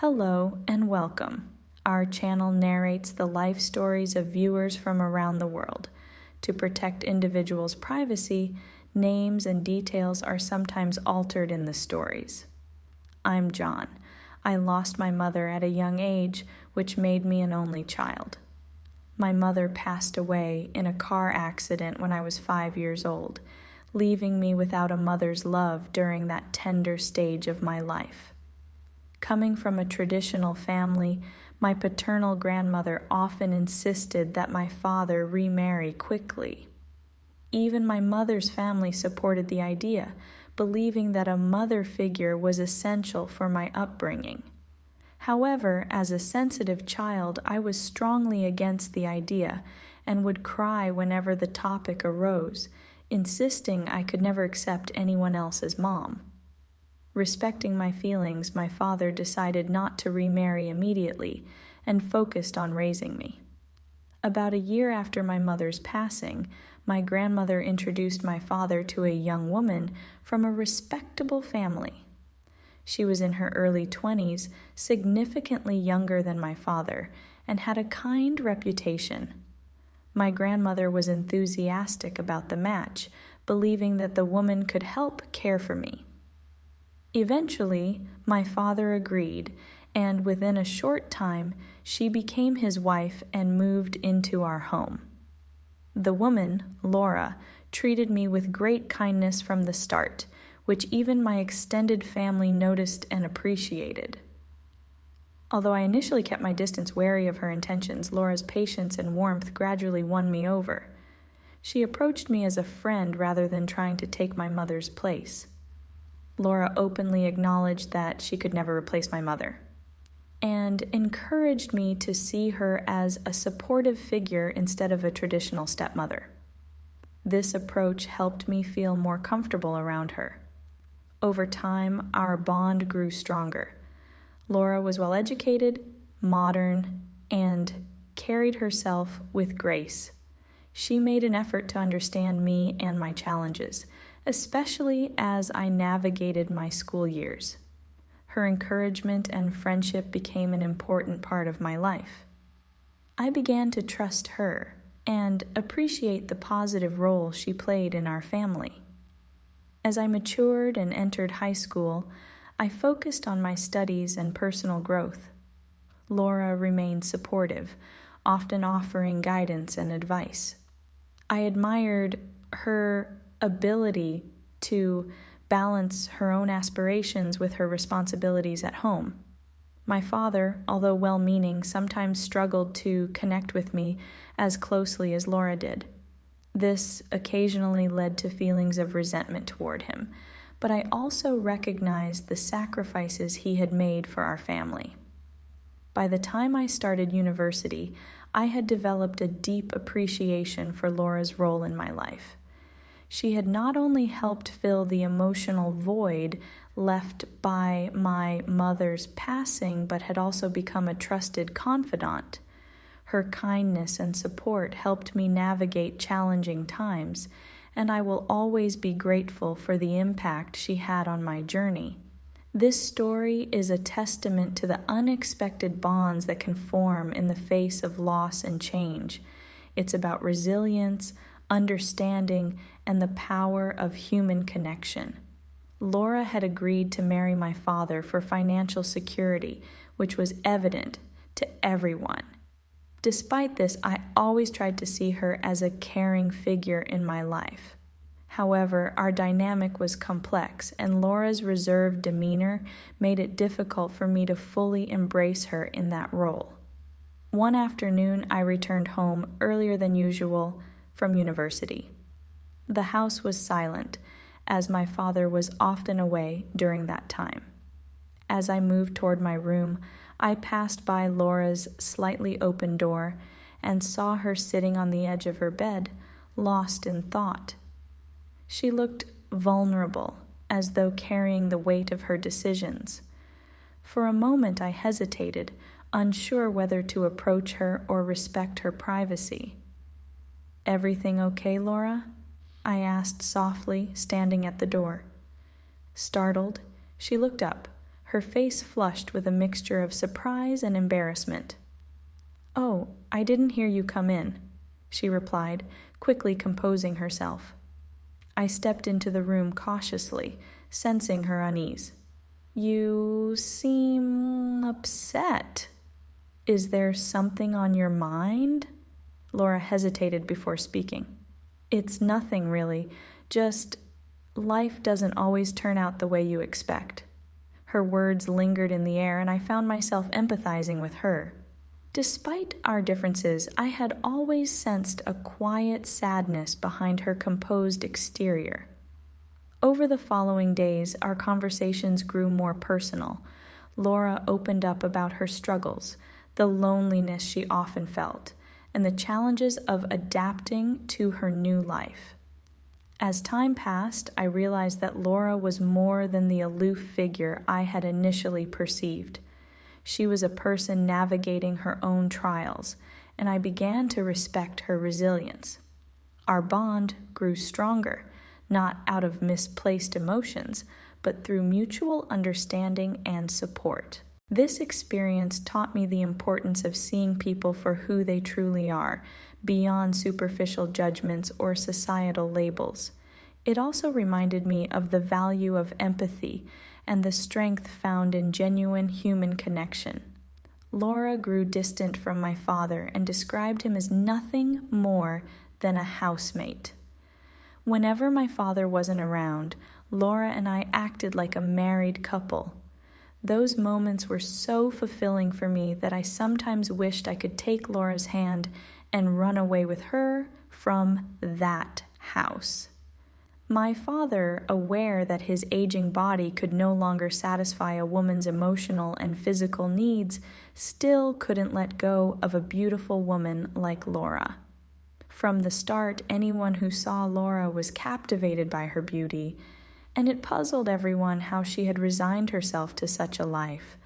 Hello and welcome. Our channel narrates the life stories of viewers from around the world. To protect individuals' privacy, names and details are sometimes altered in the stories. I'm John. I lost my mother at a young age, which made me an only child. My mother passed away in a car accident when I was 5 years old, leaving me without a mother's love during that tender stage of my life. Coming from a traditional family, my paternal grandmother often insisted that my father remarry quickly. Even my mother's family supported the idea, believing that a mother figure was essential for my upbringing. However, as a sensitive child, I was strongly against the idea and would cry whenever the topic arose, insisting I could never accept anyone else as mom. Respecting my feelings, my father decided not to remarry immediately and focused on raising me. About a year after my mother's passing, my grandmother introduced my father to a young woman from a respectable family. She was in her early 20s, significantly younger than my father, and had a kind reputation. My grandmother was enthusiastic about the match, believing that the woman could help care for me. Eventually, my father agreed, and within a short time, she became his wife and moved into our home. The woman, Laura, treated me with great kindness from the start, which even my extended family noticed and appreciated. Although I initially kept my distance wary of her intentions, Laura's patience and warmth gradually won me over. She approached me as a friend rather than trying to take my mother's place. Laura openly acknowledged that she could never replace my mother, and encouraged me to see her as a supportive figure instead of a traditional stepmother. This approach helped me feel more comfortable around her. Over time, our bond grew stronger. Laura was well educated, modern, and carried herself with grace. She made an effort to understand me and my challenges, especially as I navigated my school years. Her encouragement and friendship became an important part of my life. I began to trust her and appreciate the positive role she played in our family. As I matured and entered high school, I focused on my studies and personal growth. Laura remained supportive, often offering guidance and advice. I admired her ability to balance her own aspirations with her responsibilities at home. My father, although well-meaning, sometimes struggled to connect with me as closely as Laura did. This occasionally led to feelings of resentment toward him, but I also recognized the sacrifices he had made for our family. By the time I started university, I had developed a deep appreciation for Laura's role in my life. She had not only helped fill the emotional void left by my mother's passing, but had also become a trusted confidant. Her kindness and support helped me navigate challenging times, and I will always be grateful for the impact she had on my journey. This story is a testament to the unexpected bonds that can form in the face of loss and change. It's about resilience, understanding, and the power of human connection. Laura had agreed to marry my father for financial security, which was evident to everyone. Despite this, I always tried to see her as a caring figure in my life. However, our dynamic was complex, and Laura's reserved demeanor made it difficult for me to fully embrace her in that role. One afternoon, I returned home earlier than usual from university. The house was silent, as my father was often away during that time. As I moved toward my room, I passed by Laura's slightly open door and saw her sitting on the edge of her bed, lost in thought. She looked vulnerable, as though carrying the weight of her decisions. For a moment I hesitated, unsure whether to approach her or respect her privacy. "Everything okay, Laura?" I asked softly, standing at the door. Startled, she looked up, her face flushed with a mixture of surprise and embarrassment. "Oh, I didn't hear you come in," she replied, quickly composing herself. I stepped into the room cautiously, sensing her unease. "You seem upset. Is there something on your mind?" Laura hesitated before speaking. "It's nothing really, just life doesn't always turn out the way you expect." Her words lingered in the air, and I found myself empathizing with her. Despite our differences, I had always sensed a quiet sadness behind her composed exterior. Over the following days, our conversations grew more personal. Laura opened up about her struggles, the loneliness she often felt, and the challenges of adapting to her new life. As time passed, I realized that Laura was more than the aloof figure I had initially perceived. She was a person navigating her own trials, and I began to respect her resilience. Our bond grew stronger, not out of misplaced emotions, but through mutual understanding and support. This experience taught me the importance of seeing people for who they truly are, beyond superficial judgments or societal labels. It also reminded me of the value of empathy and the strength found in genuine human connection. Laura grew distant from my father and described him as nothing more than a housemate. Whenever my father wasn't around, Laura and I acted like a married couple. Those moments were so fulfilling for me that I sometimes wished I could take Laura's hand and run away with her from that house. My father, aware that his aging body could no longer satisfy a woman's emotional and physical needs, still couldn't let go of a beautiful woman like Laura. From the start, anyone who saw Laura was captivated by her beauty, and it puzzled everyone how she had resigned herself to such a life.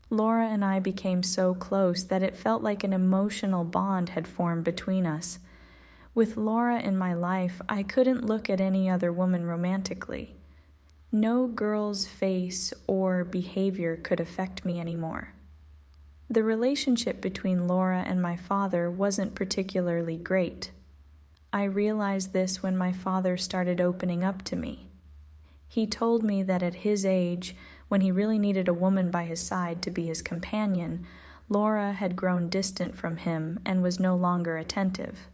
Laura and I became so close that it felt like an emotional bond had formed between us. With Laura in my life, I couldn't look at any other woman romantically. No girl's face or behavior could affect me anymore. The relationship between Laura and my father wasn't particularly great. I realized this when my father started opening up to me. He told me that at his age, when he really needed a woman by his side to be his companion, Laura had grown distant from him and was no longer attentive.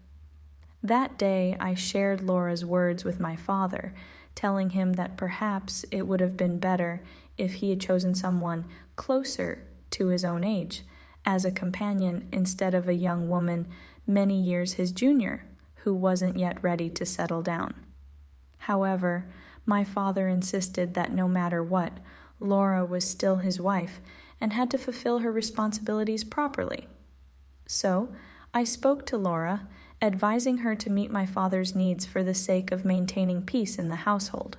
That day, I shared Laura's words with my father, telling him that perhaps it would have been better if he had chosen someone closer to his own age as a companion instead of a young woman many years his junior who wasn't yet ready to settle down. However, my father insisted that no matter what, Laura was still his wife and had to fulfill her responsibilities properly. So, I spoke to Laura, advising her to meet my father's needs for the sake of maintaining peace in the household.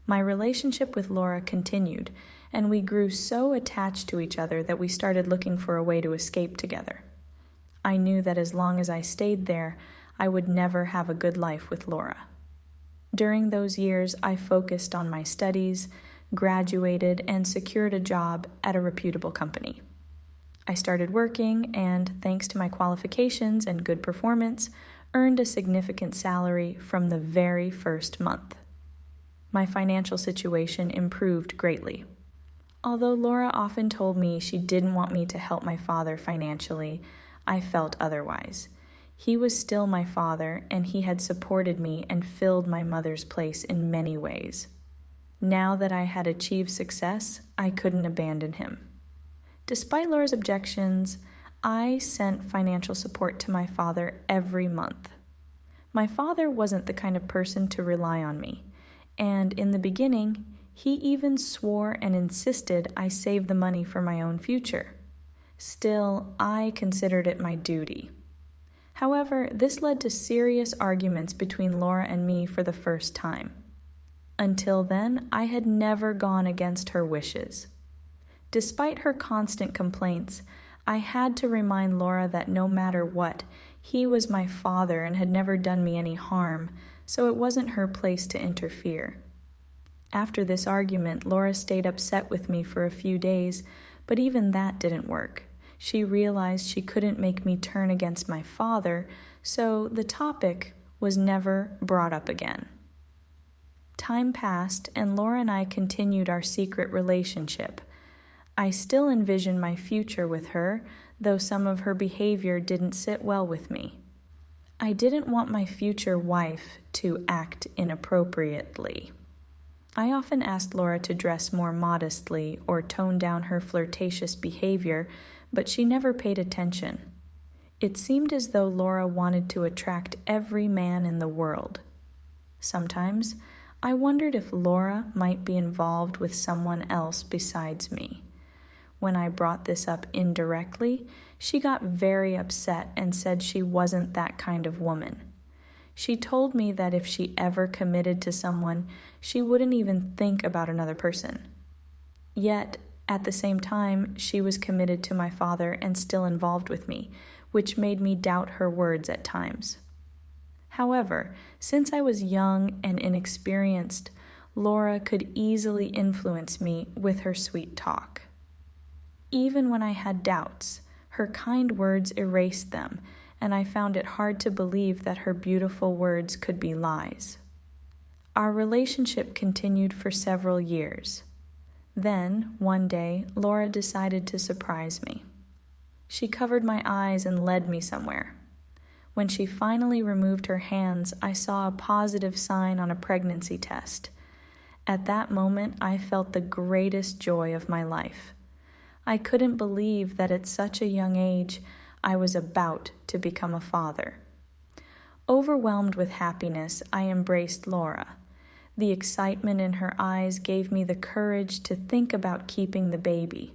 My relationship with Laura continued, and we grew so attached to each other that we started looking for a way to escape together. I knew that as long as I stayed there, I would never have a good life with Laura. During those years, I focused on my studies, graduated, and secured a job at a reputable company. I started working and, thanks to my qualifications and good performance, earned a significant salary from the very first month. My financial situation improved greatly. Although Laura often told me she didn't want me to help my father financially, I felt otherwise. He was still my father, and he had supported me and filled my mother's place in many ways. Now that I had achieved success, I couldn't abandon him. Despite Laura's objections, I sent financial support to my father every month. My father wasn't the kind of person to rely on me, and in the beginning, he even swore and insisted I save the money for my own future. Still, I considered it my duty. However, this led to serious arguments between Laura and me for the first time. Until then, I had never gone against her wishes. Despite her constant complaints, I had to remind Laura that no matter what, he was my father and had never done me any harm, so it wasn't her place to interfere. After this argument, Laura stayed upset with me for a few days, but even that didn't work. She realized she couldn't make me turn against my father, so the topic was never brought up again. Time passed, and Laura and I continued our secret relationship. I still envisioned my future with her, though some of her behavior didn't sit well with me. I didn't want my future wife to act inappropriately. I often asked Laura to dress more modestly or tone down her flirtatious behavior, but she never paid attention. It seemed as though Laura wanted to attract every man in the world. Sometimes, I wondered if Laura might be involved with someone else besides me. When I brought this up indirectly, she got very upset and said she wasn't that kind of woman. She told me that if she ever committed to someone, she wouldn't even think about another person. Yet, at the same time, she was committed to my father and still involved with me, which made me doubt her words at times. However, since I was young and inexperienced, Laura could easily influence me with her sweet talk. Even when I had doubts, her kind words erased them, and I found it hard to believe that her beautiful words could be lies. Our relationship continued for several years. Then, one day, Laura decided to surprise me. She covered my eyes and led me somewhere. When she finally removed her hands, I saw a positive sign on a pregnancy test. At that moment, I felt the greatest joy of my life. I couldn't believe that at such a young age, I was about to become a father. Overwhelmed with happiness, I embraced Laura. The excitement in her eyes gave me the courage to think about keeping the baby.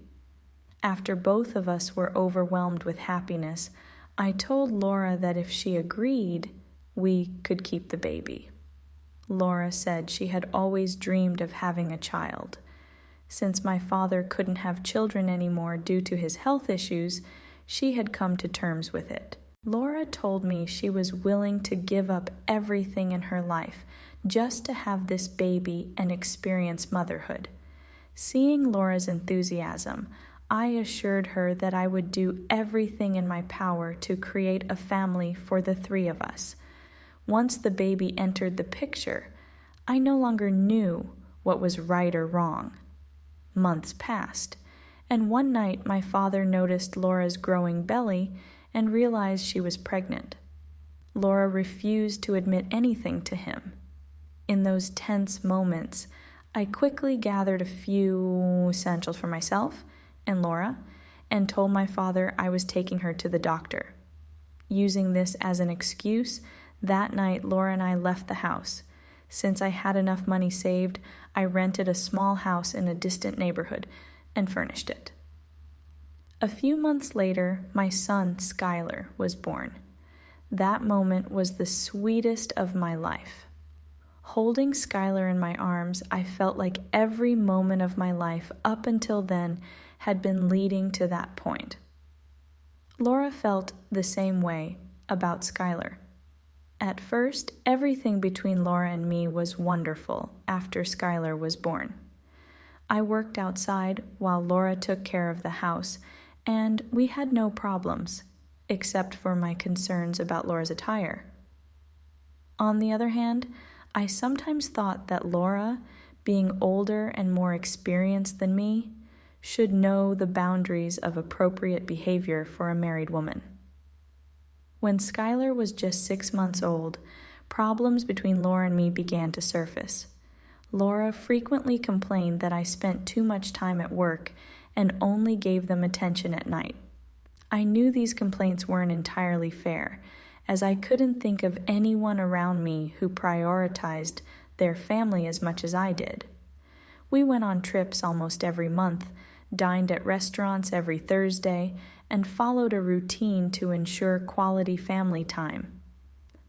After both of us were overwhelmed with happiness, I told Laura that if she agreed, we could keep the baby. Laura said she had always dreamed of having a child. Since my father couldn't have children anymore due to his health issues, she had come to terms with it. Laura told me she was willing to give up everything in her life just to have this baby and experience motherhood. Seeing Laura's enthusiasm, I assured her that I would do everything in my power to create a family for the three of us. Once the baby entered the picture, I no longer knew what was right or wrong. Months passed, and one night my father noticed Laura's growing belly and realized she was pregnant. Laura refused to admit anything to him. In those tense moments, I quickly gathered a few essentials for myself and Laura and told my father I was taking her to the doctor. Using this as an excuse, that night Laura and I left the house. Since I had enough money saved, I rented a small house in a distant neighborhood and furnished it. A few months later, my son, Skylar, was born. That moment was the sweetest of my life. Holding Skylar in my arms, I felt like every moment of my life up until then had been leading to that point. Laura felt the same way about Skylar. At first, everything between Laura and me was wonderful after Skylar was born. I worked outside while Laura took care of the house, and we had no problems, except for my concerns about Laura's attire. On the other hand, I sometimes thought that Laura, being older and more experienced than me, should know the boundaries of appropriate behavior for a married woman. When Skylar was just 6 months old, problems between Laura and me began to surface. Laura frequently complained that I spent too much time at work and only gave them attention at night. I knew these complaints weren't entirely fair, as I couldn't think of anyone around me who prioritized their family as much as I did. We went on trips almost every month, dined at restaurants every Thursday, and followed a routine to ensure quality family time.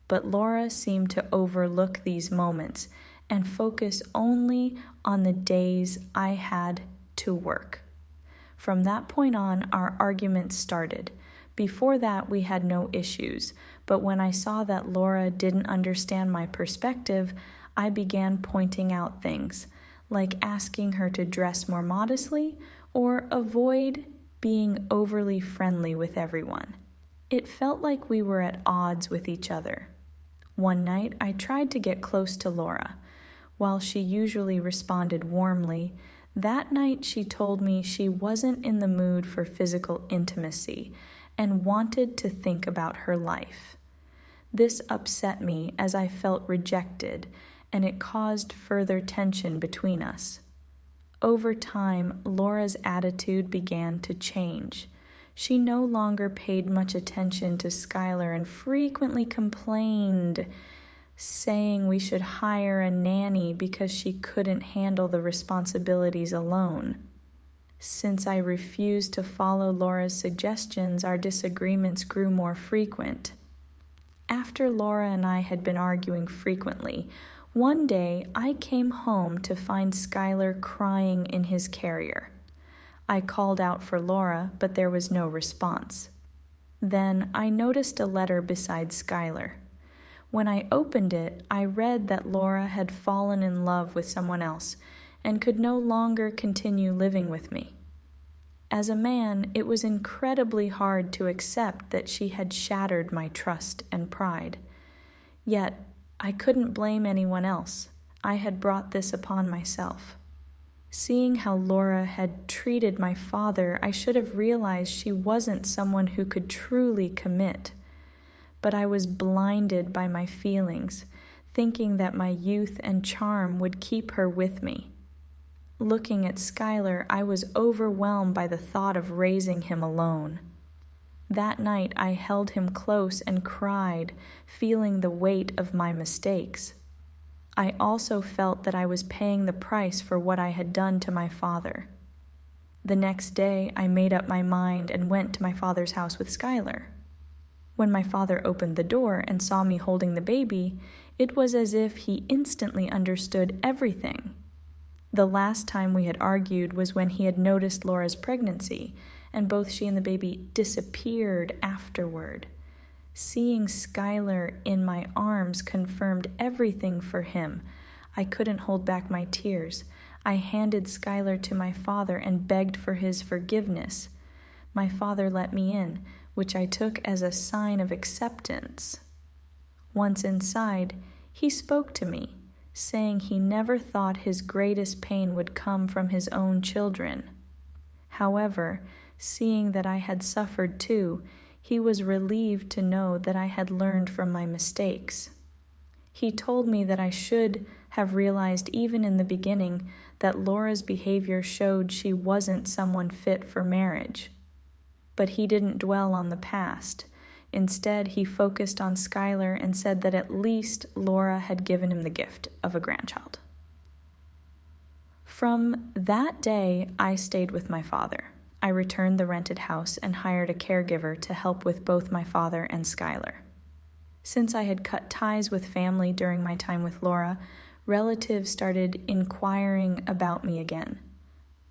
But Laura seemed to overlook these moments and focus only on the days I had to work. From that point on, our arguments started. Before that, we had no issues, but when I saw that Laura didn't understand my perspective, I began pointing out things, like asking her to dress more modestly or avoid being overly friendly with everyone. It felt like we were at odds with each other. One night, I tried to get close to Laura. While she usually responded warmly, that night she told me she wasn't in the mood for physical intimacy and wanted to think about her life. This upset me as I felt rejected, and it caused further tension between us. Over time, Laura's attitude began to change. She no longer paid much attention to Skylar and frequently complained, saying we should hire a nanny because she couldn't handle the responsibilities alone. Since I refused to follow Laura's suggestions, our disagreements grew more frequent. After Laura and I had been arguing frequently, one day I came home to find Skylar crying in his carrier. I called out for Laura, but there was no response. Then I noticed a letter beside Skylar. When I opened it, I read that Laura had fallen in love with someone else and could no longer continue living with me. As a man, it was incredibly hard to accept that she had shattered my trust and pride. Yet, I couldn't blame anyone else. I had brought this upon myself. Seeing how Laura had treated my father, I should have realized she wasn't someone who could truly commit. But I was blinded by my feelings, thinking that my youth and charm would keep her with me. Looking at Skylar, I was overwhelmed by the thought of raising him alone. That night, I held him close and cried, feeling the weight of my mistakes. I also felt that I was paying the price for what I had done to my father. The next day, I made up my mind and went to my father's house with Skylar. When my father opened the door and saw me holding the baby, it was as if he instantly understood everything. The last time we had argued was when he had noticed Laura's pregnancy, and both she and the baby disappeared afterward. Seeing Skylar in my arms confirmed everything for him. I couldn't hold back my tears. I handed Skylar to my father and begged for his forgiveness. My father let me in, which I took as a sign of acceptance. Once inside, he spoke to me, saying he never thought his greatest pain would come from his own children. However, seeing that I had suffered too, he was relieved to know that I had learned from my mistakes. He told me that I should have realized even in the beginning that Laura's behavior showed she wasn't someone fit for marriage. But he didn't dwell on the past. Instead, he focused on Skylar and said that at least Laura had given him the gift of a grandchild. From that day, I stayed with my father. I returned the rented house and hired a caregiver to help with both my father and Skylar. Since I had cut ties with family during my time with Laura, relatives started inquiring about me again.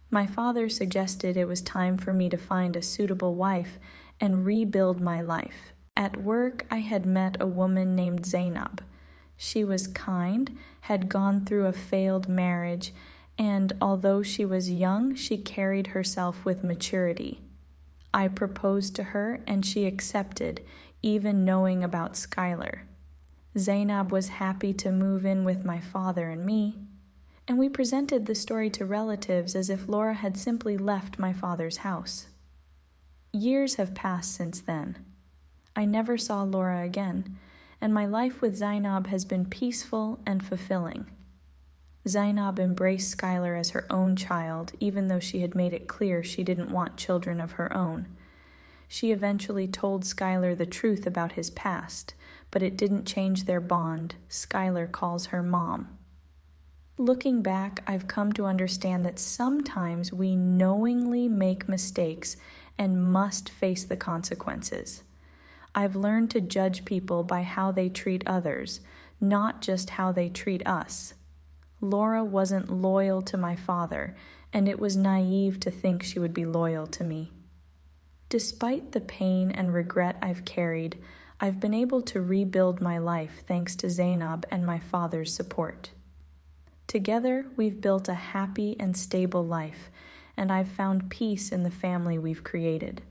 My father suggested it was time for me to find a suitable wife and rebuild my life. At work, I had met a woman named Zainab. She was kind, had gone through a failed marriage, and although she was young, she carried herself with maturity. I proposed to her, and she accepted, even knowing about Skylar. Zainab was happy to move in with my father and me, and we presented the story to relatives as if Laura had simply left my father's house. Years have passed since then. I never saw Laura again, and my life with Zainab has been peaceful and fulfilling. Zainab embraced Skylar as her own child, even though she had made it clear she didn't want children of her own. She eventually told Skylar the truth about his past, but it didn't change their bond. Skylar calls her mom. Looking back, I've come to understand that sometimes we knowingly make mistakes and must face the consequences. I've learned to judge people by how they treat others, not just how they treat us. Laura wasn't loyal to my father, and it was naive to think she would be loyal to me. Despite the pain and regret I've carried, I've been able to rebuild my life thanks to Zainab and my father's support. Together, we've built a happy and stable life, and I've found peace in the family we've created.